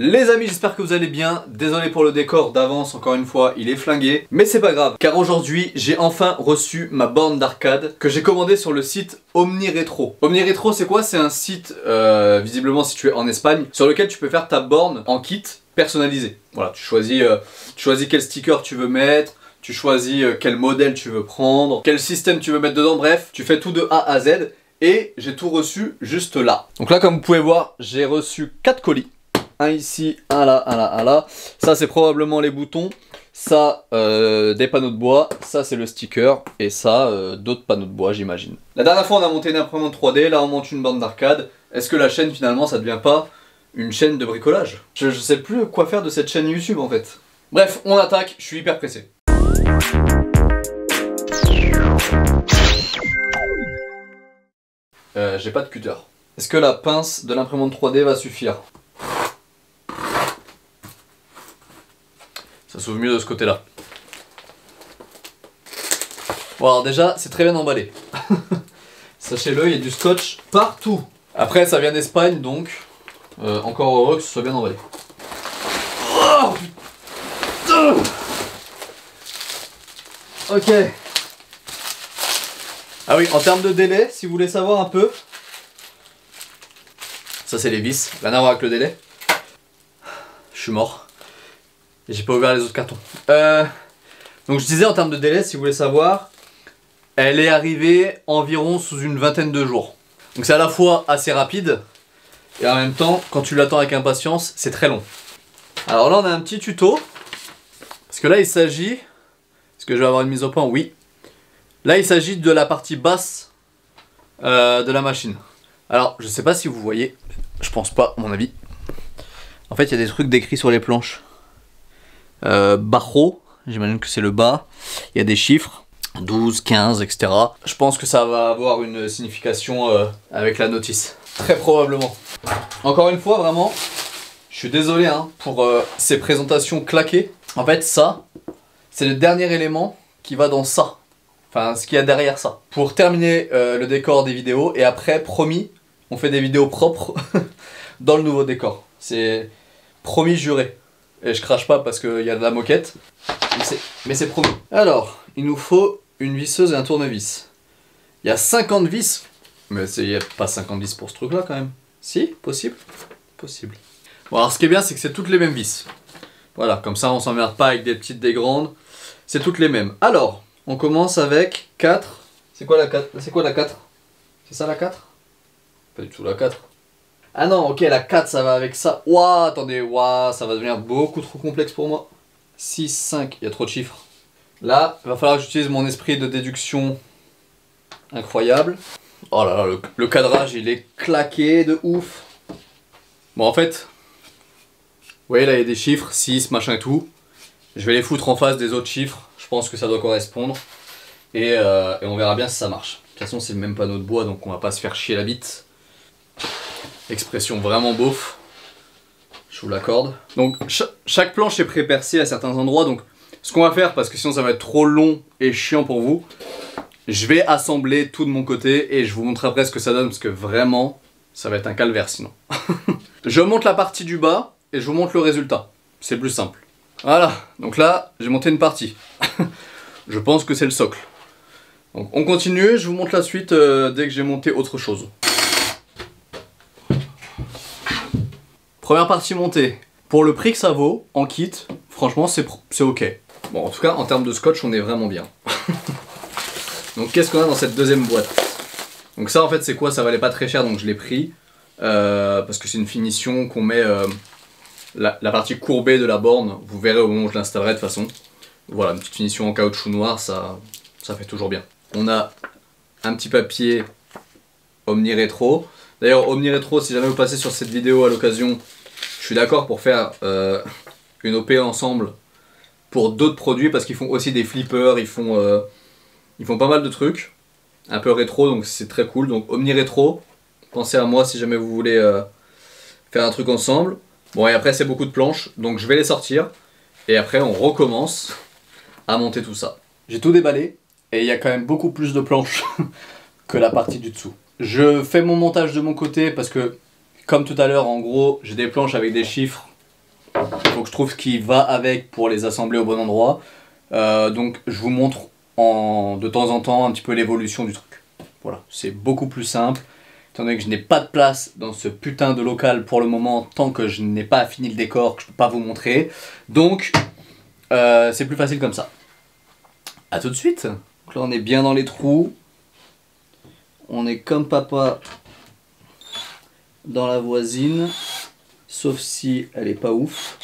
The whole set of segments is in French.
Les amis, j'espère que vous allez bien. Désolé pour le décor d'avance, encore une fois, il est flingué. Mais c'est pas grave, car aujourd'hui, j'ai enfin reçu ma borne d'arcade que j'ai commandée sur le site Omni Retro. Omni Retro, c'est quoi? C'est un site, visiblement situé en Espagne, sur lequel tu peux faire ta borne en kit personnalisé. Voilà, tu choisis quel sticker tu veux mettre, tu choisis quel modèle tu veux prendre, quel système tu veux mettre dedans, bref, tu fais tout de A à Z. Et j'ai tout reçu juste là. Donc là, comme vous pouvez voir, j'ai reçu 4 colis. Un ici, un là, un là, un là. Ça, c'est probablement les boutons. Ça, des panneaux de bois. Ça, c'est le sticker. Et ça, d'autres panneaux de bois, j'imagine. La dernière fois, on a monté une imprimante 3D. Là, on monte une bande d'arcade. Est-ce que la chaîne, finalement, ça ne devient pas une chaîne de bricolage? Je sais plus quoi faire de cette chaîne YouTube, en fait. Bref, on attaque. Je suis hyper pressé. J'ai pas de cutter. Est-ce que la pince de l'imprimante 3D va suffire? Ça s'ouvre mieux de ce côté-là. Bon, alors déjà, c'est très bien emballé. Sachez-le, il y a du scotch partout. Après, ça vient d'Espagne, donc encore heureux que ce soit bien emballé. Oh, putain. Ok. Ah oui, en termes de délai, si vous voulez savoir un peu, ça c'est les vis, rien à voir avec le délai. Je suis mort. Et j'ai pas ouvert les autres cartons. Donc je disais en termes de délai, si vous voulez savoir, elle est arrivée environ sous une vingtaine de jours. Donc c'est à la fois assez rapide, et en même temps, quand tu l'attends avec impatience, c'est très long. Alors là on a un petit tuto, parce que là il s'agit, est-ce que je vais avoir une mise au point? Oui. Là, il s'agit de la partie basse de la machine. Alors, je sais pas si vous voyez, je pense pas, à mon avis. En fait, il y a des trucs décrits sur les planches. Bajo, j'imagine que c'est le bas. Il y a des chiffres, 12, 15, etc. Je pense que ça va avoir une signification avec la notice. Très probablement. Encore une fois, vraiment, je suis désolé hein, pour ces présentations claquées. En fait, ça, c'est le dernier élément qui va dans ça. Enfin, ce qu'il y a derrière ça. Pour terminer le décor des vidéos, et après, promis, on fait des vidéos propres dans le nouveau décor. C'est promis juré. Et je crache pas parce qu'il y a de la moquette, mais c'est promis. Alors, il nous faut une visseuse et un tournevis. Il y a 50 vis, mais il n'y a pas 50 vis pour ce truc là quand même. Si, possible? Possible. Bon, alors ce qui est bien, c'est que c'est toutes les mêmes vis. Voilà, comme ça on s'emmerde pas avec des petites, des grandes. C'est toutes les mêmes. Alors, on commence avec 4. C'est quoi la 4? C'est quoi la 4? C'est ça la 4? Pas du tout la 4. Ah non, ok, la 4 ça va avec ça. Ouah, attendez, ouah, ça va devenir beaucoup trop complexe pour moi. 6, 5, il y a trop de chiffres. Là, il va falloir que j'utilise mon esprit de déduction incroyable. Oh là là, le cadrage il est claqué de ouf. Bon, en fait, vous voyez là il y a des chiffres, 6, machin et tout. Je vais les foutre en face des autres chiffres. Je pense que ça doit correspondre. Et on verra bien si ça marche. De toute façon, c'est le même panneau de bois, donc on va pas se faire chier la bite. Expression vraiment beauf. Je vous l'accorde. Donc, chaque planche est pré-percée à certains endroits. Donc, ce qu'on va faire, parce que sinon ça va être trop long et chiant pour vous, je vais assembler tout de mon côté et je vous montre après ce que ça donne, parce que vraiment, ça va être un calvaire sinon. Je monte la partie du bas et je vous montre le résultat. C'est plus simple. Voilà, donc là, j'ai monté une partie. Je pense que c'est le socle. Donc on continue, je vous montre la suite dès que j'ai monté autre chose. Première partie montée. Pour le prix que ça vaut, en kit, franchement c'est ok. Bon, en tout cas, en termes de scotch, on est vraiment bien. Donc qu'est-ce qu'on a dans cette deuxième boîte? Donc ça, en fait, c'est quoi? Ça valait pas très cher, donc je l'ai pris. Parce que c'est une finition qu'on met... La partie courbée de la borne, vous verrez au moment où je l'installerai de toute façon. Voilà, une petite finition en caoutchouc noir, ça fait toujours bien. On a un petit papier Omni Retro. D'ailleurs, Omni Retro, si jamais vous passez sur cette vidéo à l'occasion, je suis d'accord pour faire une OP ensemble pour d'autres produits, parce qu'ils font aussi des flippers, ils font pas mal de trucs. Un peu rétro, donc c'est très cool. Donc Omni Retro, pensez à moi si jamais vous voulez faire un truc ensemble. Bon, et après c'est beaucoup de planches, donc je vais les sortir. Et après on recommence à monter tout ça. J'ai tout déballé, et il y a quand même beaucoup plus de planches que la partie du dessous. Je fais mon montage de mon côté, parce que, comme tout à l'heure, en gros, j'ai des planches avec des chiffres Il faut que je trouve ce qui va avec pour les assembler au bon endroit. Donc je vous montre de temps en temps un petit peu l'évolution du truc. Voilà, c'est beaucoup plus simple. Étant donné que je n'ai pas de place dans ce putain de local pour le moment, tant que je n'ai pas fini le décor, que je ne peux pas vous montrer. Donc c'est plus facile comme ça. A tout de suite. Donc là on est bien dans les trous. On est comme papa dans la voisine. Sauf si elle est pas ouf.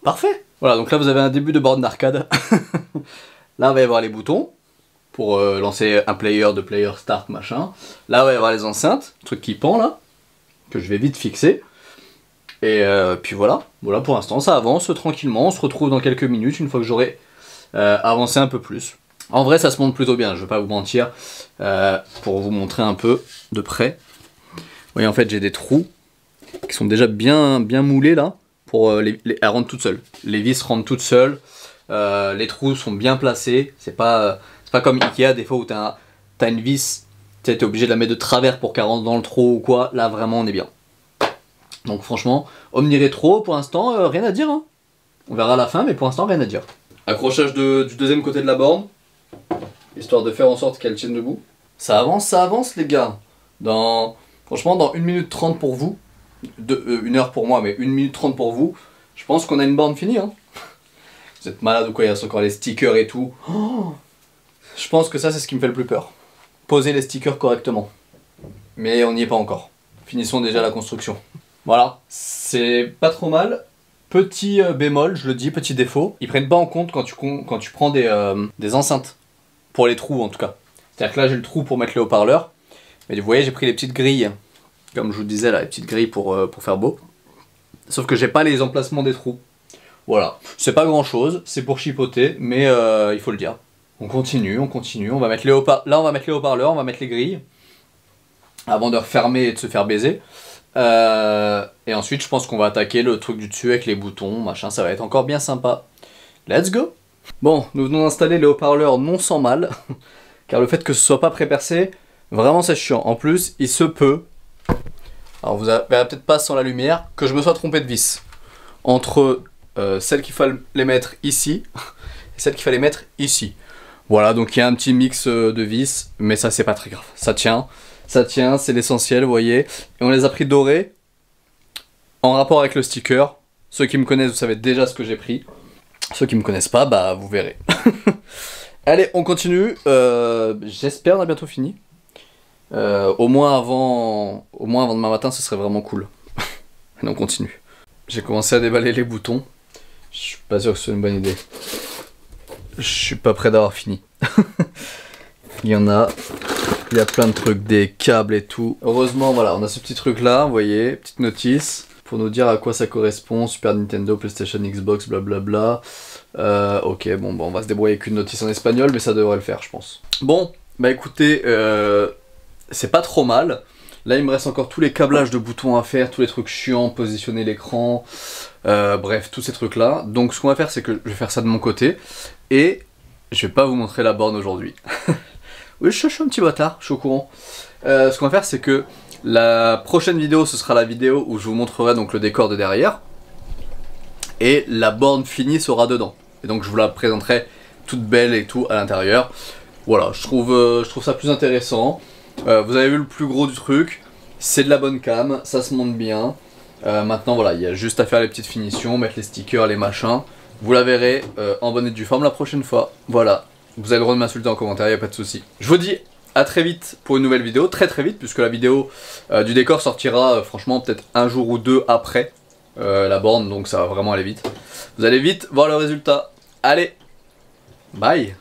Parfait. Voilà, donc là vous avez un début de borne d'arcade. Là on va y avoir les boutons pour lancer un player, de player, start, machin. Là on va y avoir les enceintes, le truc qui pend là, que je vais vite fixer. Et puis voilà, voilà pour l'instant ça avance tranquillement. On se retrouve dans quelques minutes une fois que j'aurai avancé un peu plus. En vrai ça se monte plutôt bien, je vais pas vous mentir, pour vous montrer un peu de près. Vous voyez en fait j'ai des trous qui sont déjà bien moulés là, pour elles rentrent toutes seules. Les vis rentrent toutes seules, les trous sont bien placés, c'est pas comme Ikea des fois où t'as une vis, t'es obligé de la mettre de travers pour qu'elle rentre dans le trou ou quoi, là vraiment on est bien. Donc franchement, Omni Rétro pour l'instant rien à dire, hein. On verra à la fin mais pour l'instant rien à dire. Accrochage du deuxième côté de la borne, histoire de faire en sorte qu'elle tienne debout. Ça avance les gars. Franchement dans 1 minute 30 pour vous, 1 heure pour moi mais 1 minute 30 pour vous, je pense qu'on a une borne finie, hein. Vous êtes malade ou quoi, il reste encore les stickers et tout. Oh, je pense que ça c'est ce qui me fait le plus peur. Poser les stickers correctement. Mais on n'y est pas encore. Finissons déjà la construction. Voilà, c'est pas trop mal. Petit bémol, je le dis, petit défaut. Ils prennent pas en compte quand tu prends des enceintes. Pour les trous en tout cas. C'est-à-dire que là j'ai le trou pour mettre les haut-parleurs. Mais vous voyez j'ai pris les petites grilles. Comme je vous disais là, les petites grilles pour faire beau. Sauf que j'ai pas les emplacements des trous. Voilà, c'est pas grand chose, c'est pour chipoter, mais il faut le dire. On continue, on va mettre les haut-parleurs, là on va mettre les haut-parleurs, on va mettre les grilles, avant de refermer et de se faire baiser. Et ensuite je pense qu'on va attaquer le truc du dessus avec les boutons, machin, ça va être encore bien sympa. Let's go! Bon, nous venons d'installer les haut-parleurs non sans mal, car le fait que ce soit pas pré-percé, vraiment c'est chiant. En plus, il se peut, alors vous verrez peut-être pas sans la lumière, que je me sois trompé de vis. Entre celle qu'il fallait mettre ici et celle qu'il fallait mettre ici. Voilà, donc il y a un petit mix de vis, mais ça c'est pas très grave. Ça tient, c'est l'essentiel, vous voyez. Et on les a pris dorés, en rapport avec le sticker. Ceux qui me connaissent, vous savez déjà ce que j'ai pris. Ceux qui me connaissent pas, bah vous verrez. Allez, on continue. J'espère on a bientôt fini. Au moins avant demain matin, ce serait vraiment cool. Allez, on continue. J'ai commencé à déballer les boutons. Je suis pas sûr que ce soit une bonne idée. Je suis pas prêt d'avoir fini. Il y a plein de trucs, des câbles et tout. Heureusement, voilà, on a ce petit truc là, vous voyez, petite notice, pour nous dire à quoi ça correspond, Super Nintendo, PlayStation, Xbox, blablabla. Ok, bon, on va se débrouiller avec une notice en espagnol, mais ça devrait le faire, je pense. Bon, bah écoutez, c'est pas trop mal. Là, il me reste encore tous les câblages de boutons à faire, tous les trucs chiants, positionner l'écran, bref, tous ces trucs-là. Donc, ce qu'on va faire, c'est que je vais faire ça de mon côté, et je vais pas vous montrer la borne aujourd'hui. Oui, je suis un petit bâtard, je suis au courant. Ce qu'on va faire, c'est que la prochaine vidéo, ce sera la vidéo où je vous montrerai donc le décor de derrière, et la borne finie sera dedans. Et donc, je vous la présenterai toute belle et tout à l'intérieur. Voilà, je trouve ça plus intéressant. Vous avez vu le plus gros du truc, c'est de la bonne cam, ça se monte bien. Maintenant voilà, il y a juste à faire les petites finitions, mettre les stickers, les machins. Vous la verrez en bonne et due forme la prochaine fois. Voilà, vous avez le droit de m'insulter en commentaire, il n'y a pas de souci. Je vous dis à très vite pour une nouvelle vidéo, très vite, puisque la vidéo du décor sortira franchement peut-être un jour ou deux après la borne, donc ça va vraiment aller vite. Vous allez vite voir le résultat. Allez, bye!